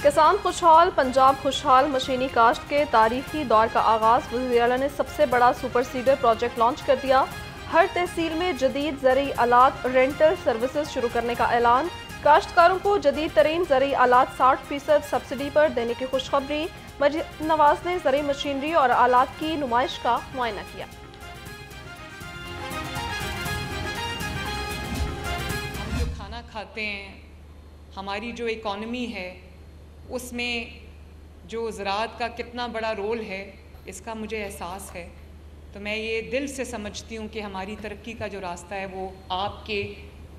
किसान खुशहाल, पंजाब खुशहाल। मशीनी काश्त के तारीखी दौर का आगाज। वज़ीर आला ने सबसे बड़ा सुपर सीडर प्रोजेक्ट लॉन्च कर दिया। हर तहसील में जदीद ज़रई आलात रेंटल सर्विसेज शुरू करने का ऐलान। काश्तकारों को जदीद तरीन ज़रई आलात 60% सब्सिडी पर देने की खुशखबरी। मजीद नवाज ने ज़रई मशीनरी और आलात की नुमाइश का मुआयना किया। हम जो खाना खाते हैं, हमारी जो इकॉनमी है, उसमें जो ज़राअत का कितना बड़ा रोल है, इसका मुझे एहसास है। तो मैं ये दिल से समझती हूँ कि हमारी तरक्की का जो रास्ता है वो आपके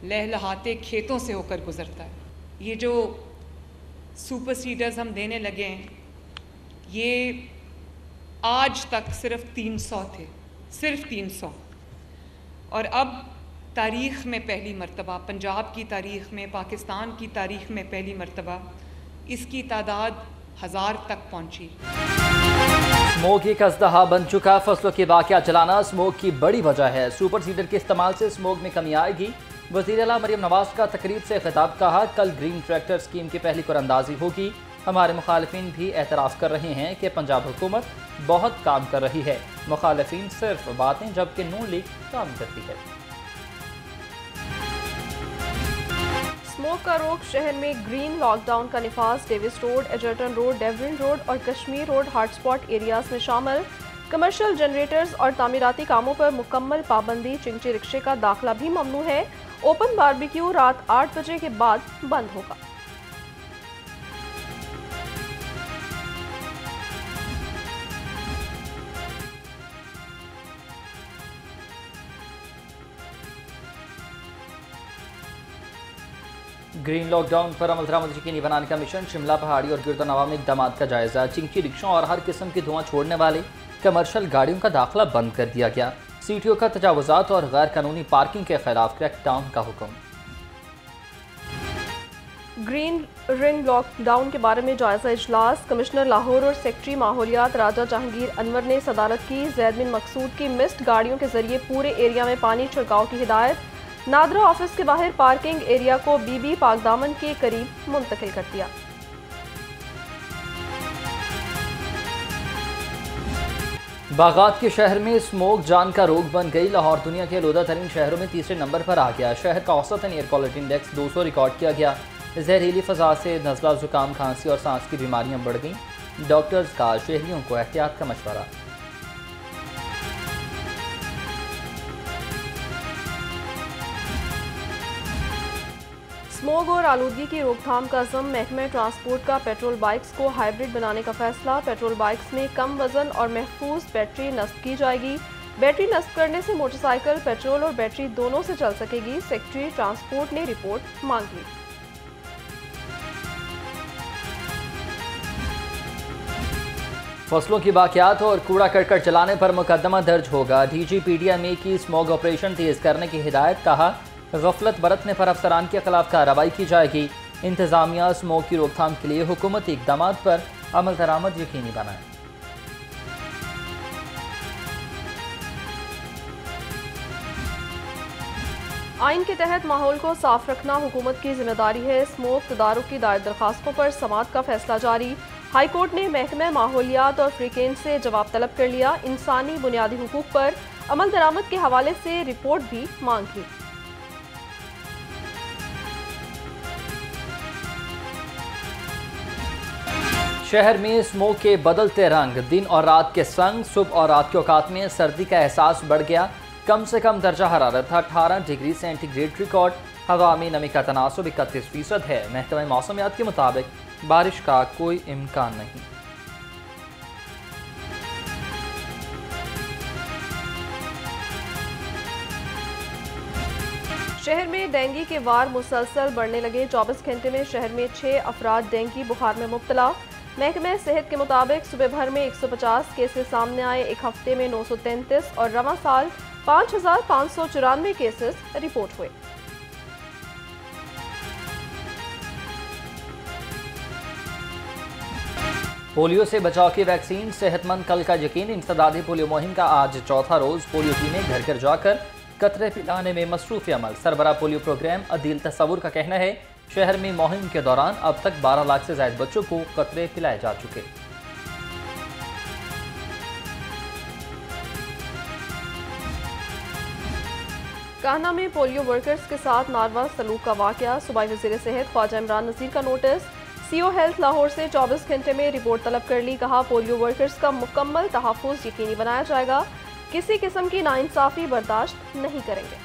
लहलहाते खेतों से होकर गुज़रता है। ये जो सुपर सीडर्स हम देने लगे हैं, ये आज तक सिर्फ 300 थे, सिर्फ 300, और अब तारीख़ में पहली मर्तबा, पंजाब की तारीख़ में, पाकिस्तान की तारीख़ में पहली मर्तबा इसकी तादाद 1000 तक पहुंची। स्मोक एक अज़दहा बन चुका। फसलों के बाकियात जलाना स्मोक की बड़ी वजह है। सुपर सीडर के इस्तेमाल से स्मोक में कमी आएगी। वज़ीर आला मरियम नवाज का तकरीब से खिताब। कहा, कल ग्रीन ट्रैक्टर स्कीम की पहली कुरानंदाजी होगी। हमारे मुखालिफिन भी एतराफ़ कर रहे हैं कि पंजाब हुकूमत बहुत काम कर रही है। मुखालिफिन सिर्फ बातें, जबकि नून लीग काम करती है। स्मोक का रोक। शहर में ग्रीन लॉकडाउन का निफाज। Davis road, Egerton road, डेवरिन road और कश्मीर रोड हॉटस्पॉट एरियाज में शामिल। कमर्शियल जनरेटर्स और तामीराती कामों पर मुकम्मल पाबंदी। चिंची रिक्शे का दाखिला भी ममनू है। ओपन बारबेक्यू रात 8 बजे के बाद बंद होगा। ग्रीन लॉकडाउन पर अमल दरामद यकीनी बनाने का मिशन। शिमला, पहाड़ी और गिरदनवा में इक़दामात का जायजा। चिंकी रिक्शों और हर किस्म की धुआं छोड़ने वाली कमर्शियल गाड़ियों का दाखिला बंद कर दिया गया। सीटीओ का तजावुज़ात और गैर कानूनी पार्किंग के खिलाफ क्रैकडाउन का हुक्म। ग्रीन रिंग लॉकडाउन के बारे में जायजा इजलास। कमिश्नर लाहौर और सेक्रेटरी माहौलियात राजा जहांगीर अनवर ने सदारत की। ज़ैद बिन मकसूद की मिस्ड गाड़ियों के जरिए पूरे एरिया में पानी छिड़काव की हिदायत। नादरा ऑफिस के बाहर पार्किंग एरिया को बीबी पाकदामन के करीब मुंतकिल कर दिया। बागात के शहर में स्मोक जान का रोग बन गई। लाहौर दुनिया के आलूदा तरीन शहरों में तीसरे नंबर पर आ गया। शहर का औसतन एयर क्वालिटी इंडेक्स 200 रिकॉर्ड किया गया। जहरीली फजा से नज़ला, जुकाम, खांसी और सांस की बीमारियां बढ़ गईं। डॉक्टर्स का शहरियों को एहतियात का मशवरा। स्मोग और आलूदगी की रोकथाम का अज़म। महकमे ट्रांसपोर्ट का पेट्रोल बाइक्स को हाइब्रिड बनाने का फैसला। पेट्रोल बाइक्स में कम वजन और महफूज बैटरी नस्ब की जाएगी। बैटरी नस्ब करने से मोटरसाइकिल पेट्रोल और बैटरी दोनों से चल सकेगी। सेक्रेटरी ट्रांसपोर्ट ने रिपोर्ट मांग ली। फसलों की बाकियात और कूड़ा करकट जलाने पर मुकदमा दर्ज होगा। DGPDMA की स्मोग ऑपरेशन तेज करने की हिदायत। कहा, गफलत बरतने पर अफसरान के खिलाफ कार्रवाई की जाएगी। इंतजामिया स्मोक की रोकथाम के लिए हुकूमती इक़दामात पर अमल दरामद यकीनी बनाए। आइन के तहत माहौल को साफ रखना हुकूमत की जिम्मेदारी है। स्मोक तदारुक की दायर दरखास्तों पर समाअत का फैसला जारी। हाई कोर्ट ने महकमे माहौलियात और फ्रीकेंज से जवाब तलब कर लिया। इंसानी बुनियादी हुकूक पर अमल दरामद के हवाले से रिपोर्ट भी मांग ली। शहर में स्मोक के बदलते रंग। दिन और रात के संग। सुबह और रात के औकात में सर्दी का एहसास बढ़ गया। कम से कम दर्जा हरारत 18 डिग्री सेंटीग्रेड रिकॉर्ड। हवा में नमी का तनासुब 31% है। महकमा मौसमियात के मुताबिक बारिश का कोई इम्कान नहीं। शहर में डेंगू के वार मुसलसल बढ़ने लगे। 24 घंटे में शहर में 6 अफराद डेंगू बुखार में मुब्तला। महकमे सेहत के मुताबिक सुबह भर में 150 केसेस सामने आए। एक हफ्ते में 933 और रवां साल 5594 केसेस रिपोर्ट हुए। पोलियो से बचाव की वैक्सीन। सेहतमंद कल का यकीन। इंसदादी पोलियो मुहिम का आज चौथा रोज। पोलियो टीमें घर घर जाकर कतरे पिलाने में मसरूफ अमल। सरबरा पोलियो प्रोग्राम अदील तस्वुर का कहना है शहर में मुहिम के दौरान अब तक 12 लाख से ज्यादा बच्चों को कतरे पिलाए जा चुके। कान्हा में पोलियो वर्कर्स के साथ नारवा सलूक का वाकया, सूबाई वज़ीर सेहत ख्वाजा इमरान नज़ीर का नोटिस। सीओ हेल्थ लाहौर से 24 घंटे में रिपोर्ट तलब कर ली। कहा पोलियो वर्कर्स का मुकम्मल तहफ़्फ़ुज़ यकीनी बनाया जाएगा, किसी किस्म की नाइंसाफ़ी बर्दाश्त नहीं करेंगे।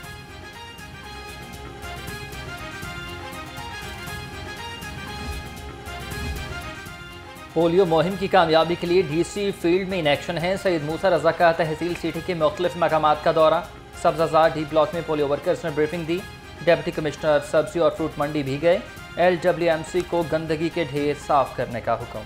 पोलियो मुहिम की कामयाबी के लिए डीसी फील्ड में इन एक्शन है। सैयद मूसा रजा का तहसील सिटी के मुख्तलिफ मकामात का दौरा। सब्ज़ाज़ार डी ब्लॉक में पोलियो वर्कर्स ने ब्रीफिंग दी। डिप्टी कमिश्नर सब्जी और फ्रूट मंडी भी गए। LWMC को गंदगी के ढेर साफ करने का हुक्म।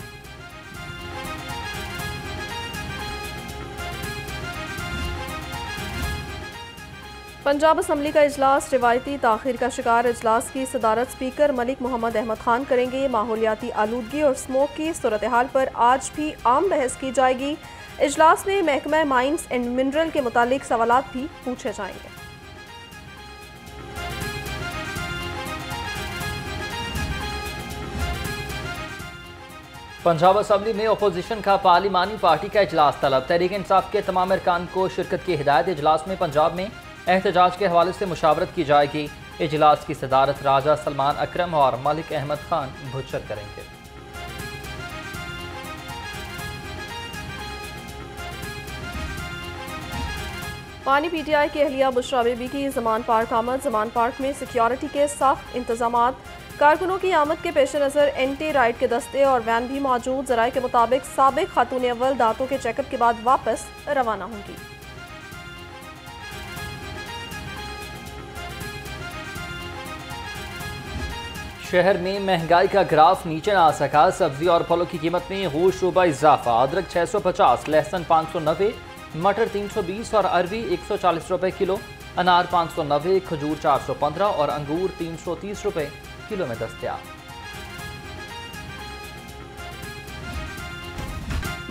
पंजाब असम्बली का इजलास रिवायती ताखिर का शिकार। इजलास की सदारत स्पीकर मलिक मोहम्मद अहमद खान करेंगे। माहौलियाती आलूदगी और स्मोक की सूरत हाल पर आज भी आम बहस की जाएगी। इजलास में महकमा माइंस एंड मिनरल के मुतालिक सवालात भी पूछे जाएंगे। पंजाब असम्बली में अपोजिशन का पार्लिमानी पार्टी का इजलास तलब। तहरीक इंसाफ के तमाम अरकान को शिरकत की हिदायत। इजलास में पंजाब में एहतजाज के हवाले से मुशावरत की जाएगी। इजलास की सदारत राजा सलमान अकरम और मलिक अहमद खान भुच्चर करेंगे। पानी PTI की अहलिया बुशरा बेबी की जमान पार्क आमद। जमान पार्क में सिक्योरिटी के सख्त इंतजाम। कारकुनों की आमद के पेश नज़र एंटी राइड के दस्ते और वैन भी मौजूद। जराये के मुताबिक साबिक खातून अव्वल दांतों के चेकअप के बाद वापस रवाना होंगी। शहर में महंगाई का ग्राफ नीचे आ सका। सब्जी और फलों की कीमत में होश रुबा इजाफा। अदरक 650, लहसुन 590, मटर 320 और अरवी 140 रुपए किलो। अनार 590, खजूर 415 और अंगूर 330 रुपए किलो में दस्तयाब।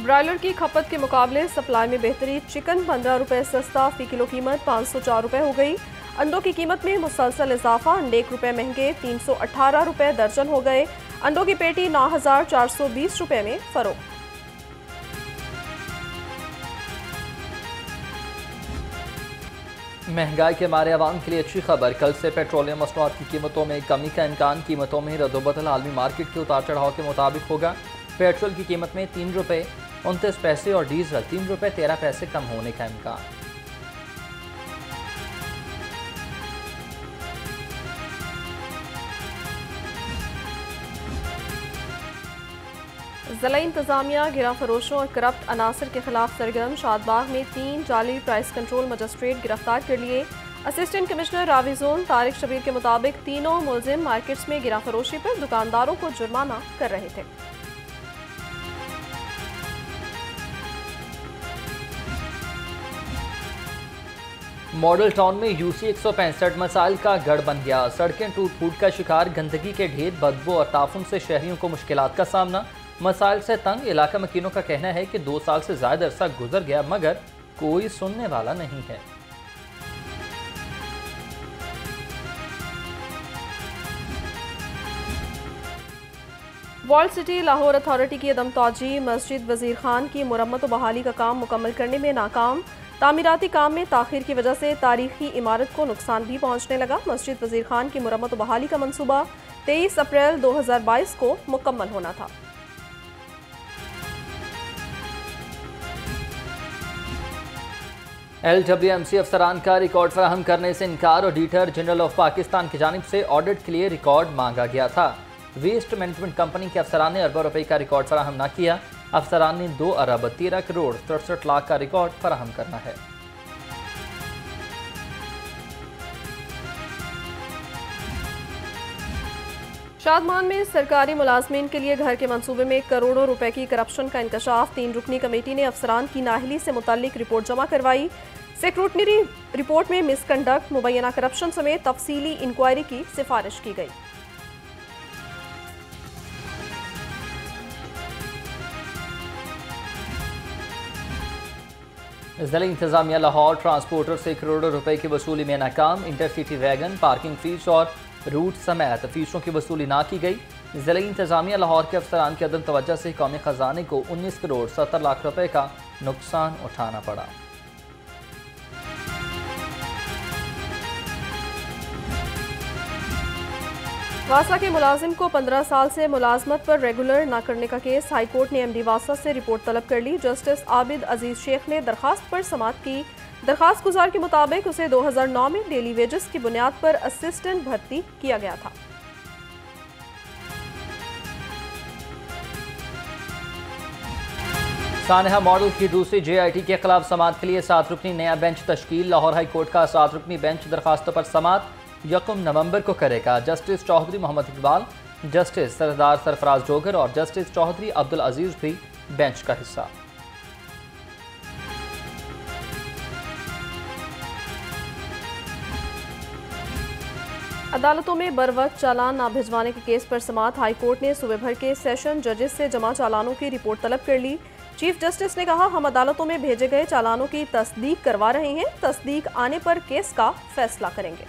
ब्रायलर की खपत के मुकाबले सप्लाई में बेहतरी। चिकन 15 रुपए सस्ता, फी किलो कीमत 504 रुपए हो गई। अंडों की कीमत में मुसलसल इजाफा। अंडे 1 रुपए महंगे 318 रुपए दर्जन हो गए। अंडों की पेटी 9420 रुपए में फरोख्त। महंगाई के मारे आवाम के लिए अच्छी खबर। कल से पेट्रोलियम मसनूआत की कीमतों में कमी का इम्कान। कीमतों में रद्दोबदल आलमी मार्केट के उतार चढ़ाव के मुताबिक होगा। पेट्रोल की कीमत में 3 रुपये 29 पैसे और डीजल 3 रुपये 13 पैसे कम होने का इम्कान। ज़िला इंतजामिया गिरा फरोशों और करप्ट अनासर के खिलाफ सरगर्म। शादबाग में 3 जाली प्राइस कंट्रोल मजिस्ट्रेट गिरफ्तार कर लिए। Assistant commissioner Ravi zone Tariq Shabir के मुताबिक तीनों मुलजिम मार्केट्स में गिरा फरोशी पर दुकानदारों को जुर्माना कर रहे थे। मॉडल टाउन में UC 165 मसाइल का गढ़ बन गया। सड़कें टूट फूट का शिकार। गंदगी के ढेर, बदबू और ताफुन से शहरियों को मुश्किलात का सामना। मसाइल से तंग इलाका मकीनों का कहना है कि 2 साल से ज्यादा अरसा गुजर गया मगर कोई सुनने वाला नहीं है। वॉल्ड सिटी लाहौर अथॉरिटी की अदम तौजी। मस्जिद वजीर खान की मुरम्मत और बहाली का काम मुकम्मल करने में नाकाम। तामीराती काम में ताखिर की वजह से तारीखी इमारत को नुकसान भी पहुंचने लगा। मस्जिद वजीर खान की मुरम्मत और बहाली का मंसूबा 23 अप्रैल 2022 को मुकम्मल होना था। LWMC अफसरान का रिकॉर्ड फराहम करने से इनकार। ऑडिटर जनरल ऑफ पाकिस्तान की जानिब से ऑडिट के लिए रिकॉर्ड मांगा गया था। वेस्ट मैनेजमेंट कंपनी के अफसरान ने अरबों रुपए का रिकॉर्ड फराहम न किया। अफसरान ने 2 अरब 13 करोड़ 67 लाख का रिकॉर्ड फराहम करना है। शादमान में सरकारी मुलाजमीन के लिए घर के मंसूबे में करोड़ों रुपए की करप्शन का इंकशाफ। 3 रुकनी कमेटी ने अफसरान की नाहली से मुताल्लिक रिपोर्ट जमा करवाई। सेक्रेटरी रिपोर्ट में मिसकंडक्ट, मुबैना करप्शन समेत तफसीली इंक्वायरी की सिफारिश की गई। ज़िला इंतजामिया लाहौर ट्रांसपोर्टर से करोड़ों रुपए की वसूली में नाकाम। इंटरसिटी वैगन, पार्किंग फीस और रूट समेत फीसों की वसूली ना की गई। ज़िला इंतजामिया लाहौर के अफसरान की अदम तवज्जो से कौमी खजाने को 19 करोड़ 70 लाख रुपए का नुकसान उठाना पड़ा। वासा के मुलाजिम को 15 साल से मुलाजमत पर रेगुलर न करने का केस हाईकोर्ट ने MD वासा से रिपोर्ट तलब कर ली। जस्टिस आबिद अजीज शेख ने दरखास्त पर समाअत की। दरखास्त गुजार के मुताबिक उसे 2009 में डेली वेजेस की बुनियाद पर असिस्टेंट भर्ती किया गया था। सानहा मॉडल की दूसरी JIT के खिलाफ समाअत के लिए 7 रुकनी नया बेंच तश्कील। लाहौर हाई कोर्ट का 7 रुकनी बेंच दरखास्तों पर समाअत 1 नवंबर को करेगा। जस्टिस चौधरी मोहम्मद इकबाल, जस्टिस सरदार सरफराज जोगर और जस्टिस चौधरी अब्दुल अजीज भी बेंच का हिस्सा। अदालतों में बरवक्त चालान ना भिजवाने के केस पर समाअत। हाईकोर्ट ने सूबे भर के सेशन जजेस से जमा चालानों की रिपोर्ट तलब कर ली। चीफ जस्टिस ने कहा, हम अदालतों में भेजे गए चालानों की तस्दीक करवा रहे हैं। तस्दीक आने पर केस का फैसला करेंगे।